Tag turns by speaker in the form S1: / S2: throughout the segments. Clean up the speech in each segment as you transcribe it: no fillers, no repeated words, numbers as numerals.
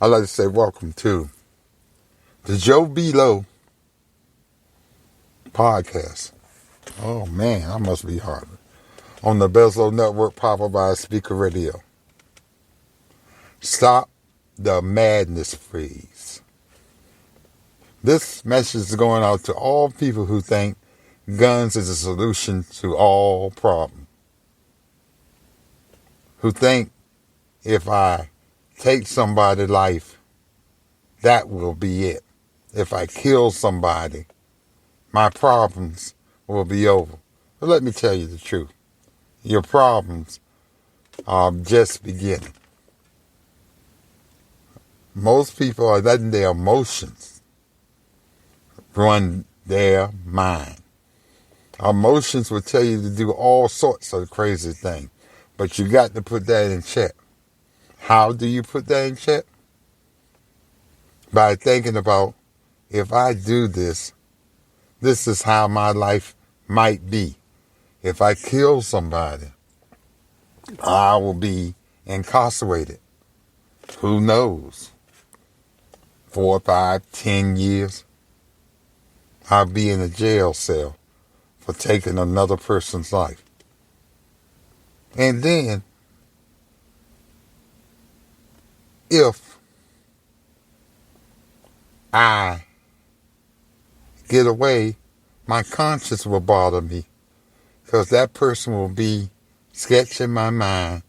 S1: I'd like to say welcome to the Joe B. Lowe podcast. Oh man, I must be hard. On the Bezos Network, powered by Speaker Radio. Stop the madness, please. This message is going out to all people who think guns is a solution to all problems. Who think if I take somebody's life, that will be it. If I kill somebody, my problems will be over. But let me tell you the truth. Your problems are just beginning. Most people are letting their emotions run their mind. Emotions will tell you to do all sorts of crazy things, but you got to put that in check. How do you put that in check? By thinking about, if I do this, this is how my life might be. If I kill somebody, I will be incarcerated. Who knows? 4, 5, 10 years. I'll be in a jail cell for taking another person's life. And then, if I get away, my conscience will bother me, because that person will be sketching my mind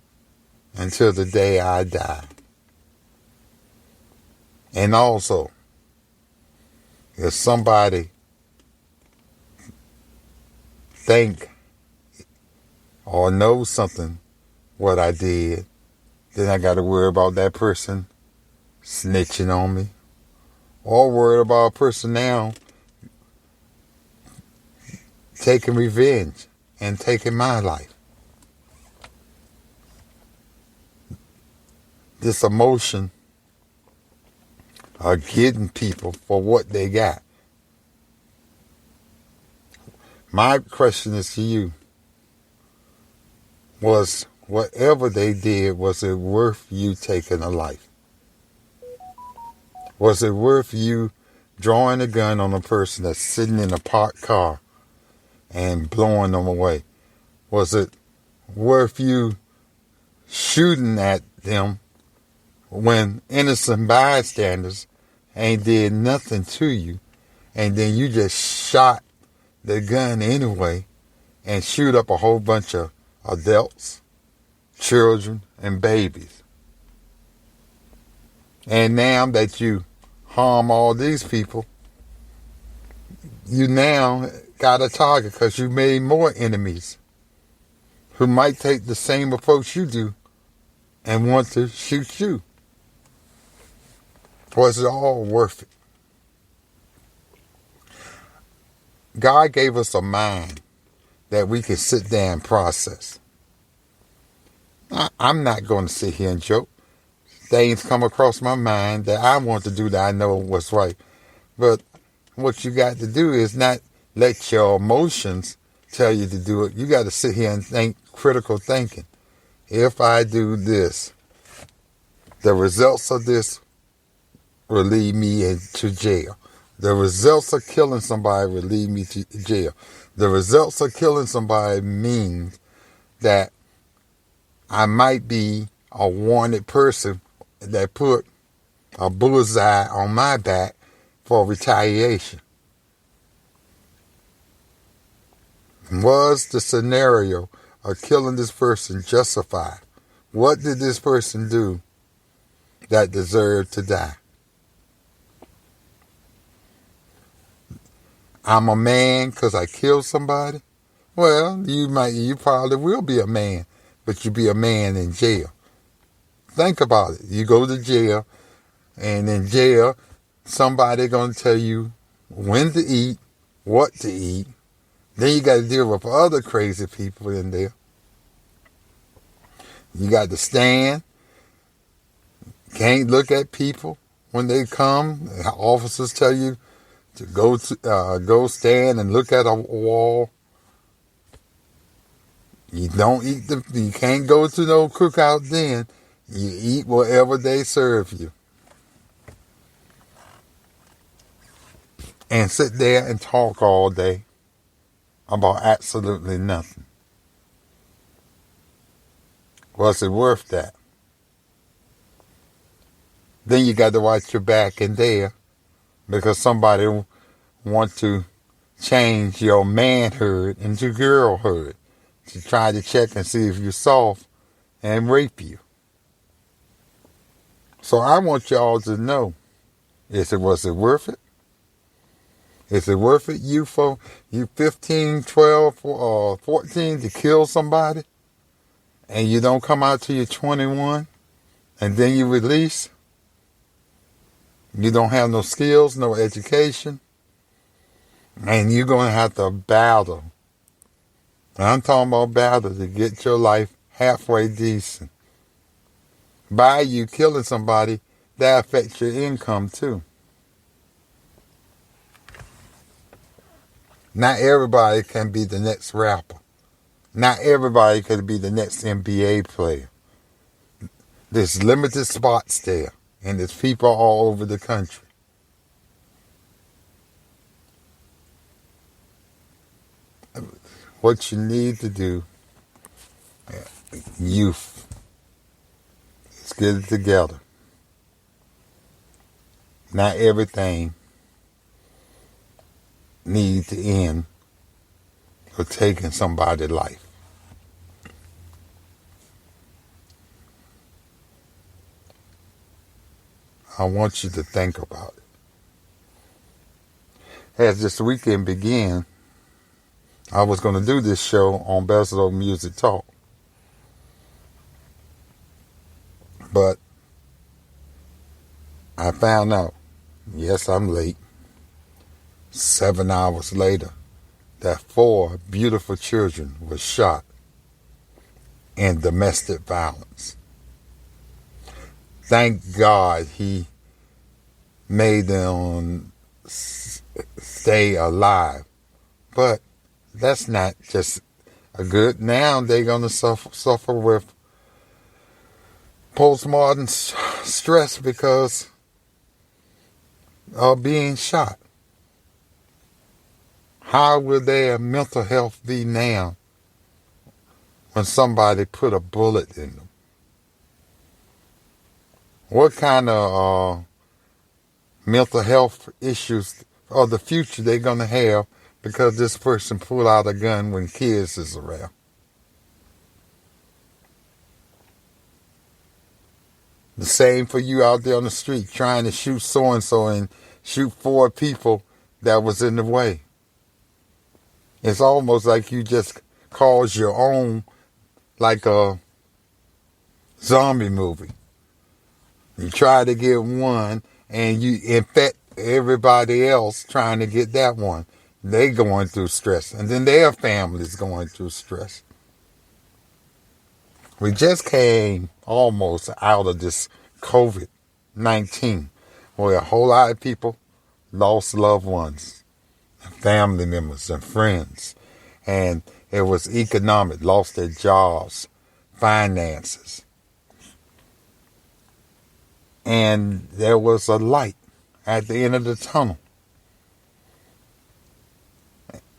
S1: until the day I die. And also, if somebody think or know something what I did, then I got to worry about that person snitching on me, or worry about a person now taking revenge and taking my life. This emotion are getting people for what they got. My question is to you, was whatever they did, was it worth you taking a life? Was it worth you drawing a gun on a person that's sitting in a parked car and blowing them away? Was it worth you shooting at them when innocent bystanders ain't did nothing to you, and then you just shot the gun anyway and shoot up a whole bunch of adults, children, and babies? And now that you harm all these people, you now got a target, because you made more enemies who might take the same approach you do and want to shoot you. Was it all worth it? God gave us a mind that we can sit there and process. I'm not going to sit here and joke. Things come across my mind that I want to do that I know what's right. But what you got to do is not let your emotions tell you to do it. You got to sit here and think critical thinking. If I do this, the results of this will lead me into jail. The results of killing somebody will lead me to jail. The results of killing somebody means that I might be a wanted person that put a bullseye on my back for retaliation. Was the scenario of killing this person justified? What did this person do that deserved to die? I'm a man because I killed somebody? Well, you probably will be a man, but you be a man in jail. Think about it. You go to jail, and in jail, somebody going to tell you when to eat, what to eat. Then you got to deal with other crazy people in there. You got to stand. Can't look at people when they come. Officers tell you to go stand and look at a wall. You don't eat you can't go to no cookout then. You eat whatever they serve you. and sit there and talk all day about absolutely nothing. Was it worth that? Then you got to watch your back and there because somebody want to change your manhood into girlhood to try to check and see if you're soft and rape you. So I want y'all to know, was it worth it? Is it worth it, you 15, 12, 14 to kill somebody and you don't come out till you're 21 and then you release? You don't have no skills, no education, and you're going to have to battle. I'm talking about battle to get your life halfway decent. By you killing somebody, that affects your income too. Not everybody can be the next rapper. Not everybody can be the next NBA player. There's limited spots there, and there's people all over the country. What you need to do, youth, is get it together. Not everything needs to end with taking somebody's life. I want you to think about it. As this weekend began, I was going to do this show on Bessel Music Talk. But I found out, yes, I'm late, 7 hours later, that 4 beautiful children were shot in domestic violence. Thank God he made them stay alive. But that's not just a good. Now they're going to suffer with postmortem stress because of being shot. How will their mental health be now when somebody put a bullet in them? What kind of mental health issues of the future they're going to have because this person pulled out a gun when kids is around? The same for you out there on the street trying to shoot so-and-so and shoot 4 people that was in the way. It's almost like you just caused your own, like a zombie movie. You try to get one and you infect everybody else trying to get that one. They going through stress. And then their family's going through stress. We just came almost out of this COVID-19 where a whole lot of people lost loved ones, family members and friends. And it was economic, lost their jobs, finances. And there was a light at the end of the tunnel.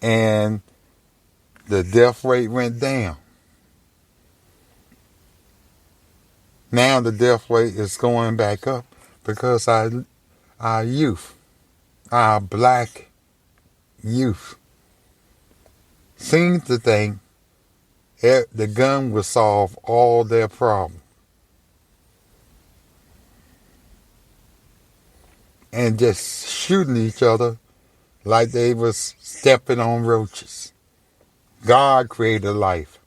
S1: And the death rate went down. Now the death rate is going back up because our youth, our black youth, seem to think the gun will solve all their problems. And just shooting each other like they was stepping on roaches. God created life.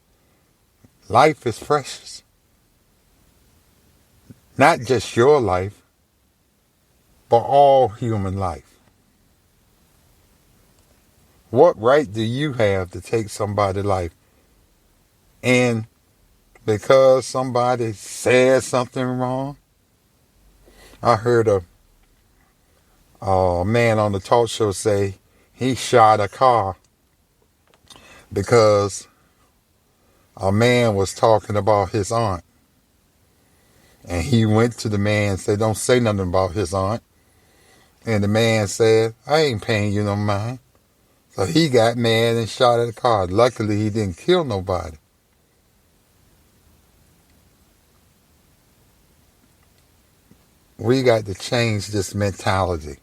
S1: Life is precious. Not just your life, but all human life. What right do you have to take somebody's life? And because somebody said something wrong? I heard a man on the talk show say he shot a car because a man was talking about his aunt. And he went to the man and said, don't say nothing about his aunt. And the man said, I ain't paying you no mind. So he got mad and shot at the car. Luckily, he didn't kill nobody. We got to change this mentality.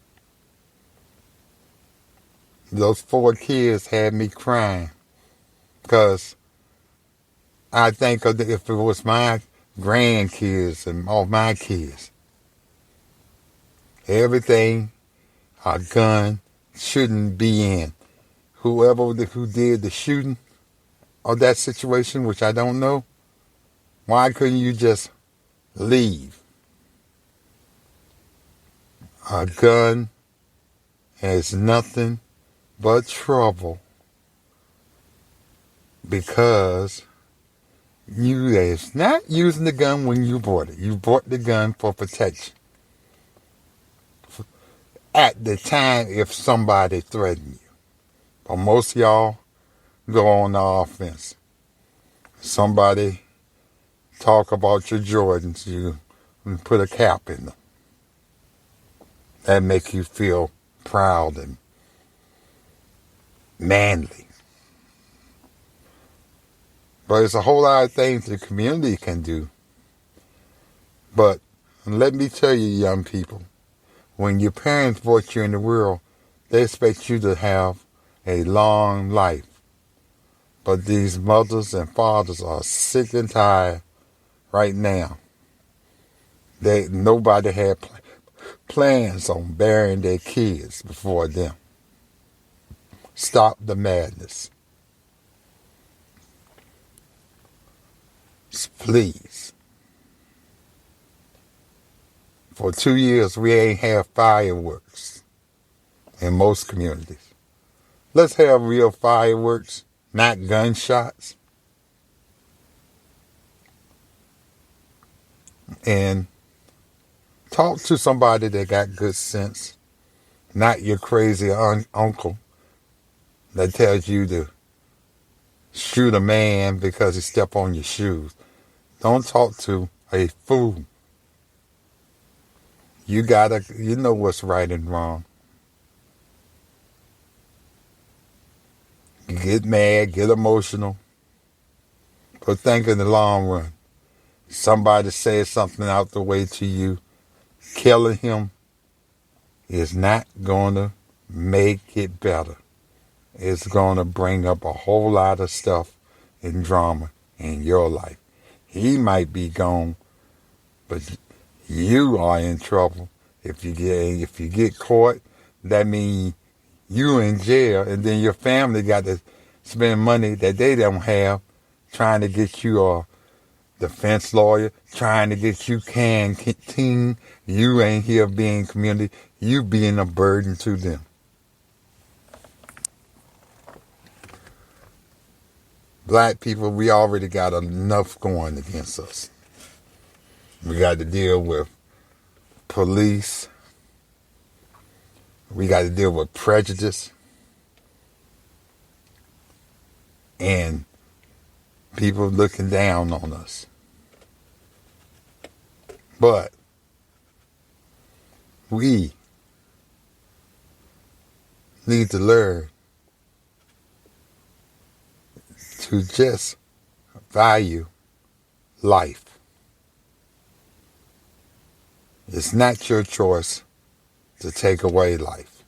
S1: Those 4 kids had me crying because I think of if it was my grandkids and all my kids, everything a gun shouldn't be in. Who did the shooting of that situation, which I don't know, why couldn't you just leave? A gun has nothing but trouble because you is not using the gun when you bought it. You bought the gun for protection. At the time, if somebody threatened you. But most of y'all go on the offense. Somebody talk about your Jordans, you put a cap in them. That make you feel proud and manly. But it's a whole lot of things the community can do. But let me tell you, young people, when your parents brought you in the world, they expect you to have a long life. But these mothers and fathers are sick and tired right now. Nobody had plans on burying their kids before them. Stop the madness. Please. For 2 years, we ain't have fireworks in most communities. Let's have real fireworks, not gunshots. And talk to somebody that got good sense, not your crazy uncle that tells you to shoot a man because he stepped on your shoes. Don't talk to a fool. You know what's right and wrong. You get mad, get emotional, but think in the long run. Somebody says something out the way to you, killing him is not going to make it better. It's going to bring up a whole lot of stuff and drama in your life. He might be gone, but you are in trouble. If you get caught, that means you in jail, and then your family got to spend money that they don't have trying to get you a defense lawyer, trying to get you canteen. You ain't here being community. You being a burden to them. Black people, we already got enough going against us. We got to deal with police. We got to deal with prejudice. And people looking down on us. But we need to learn to just value life. It's not your choice to take away life.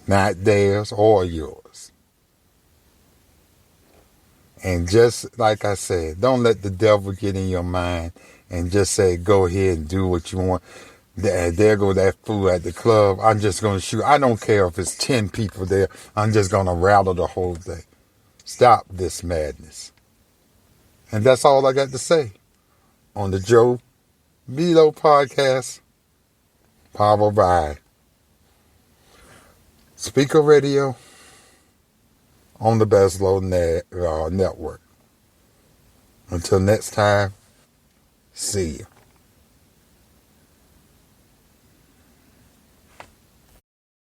S1: Not theirs or yours. And just like I said, don't let the devil get in your mind and just say, go ahead and do what you want. There go that fool at the club. I'm just going to shoot. I don't care if it's 10 people there. I'm just going to rattle the whole thing. Stop this madness. And that's all I got to say on the Joe Below podcast, powered by Speaker Radio on the Beslow Network. Until next time, see you.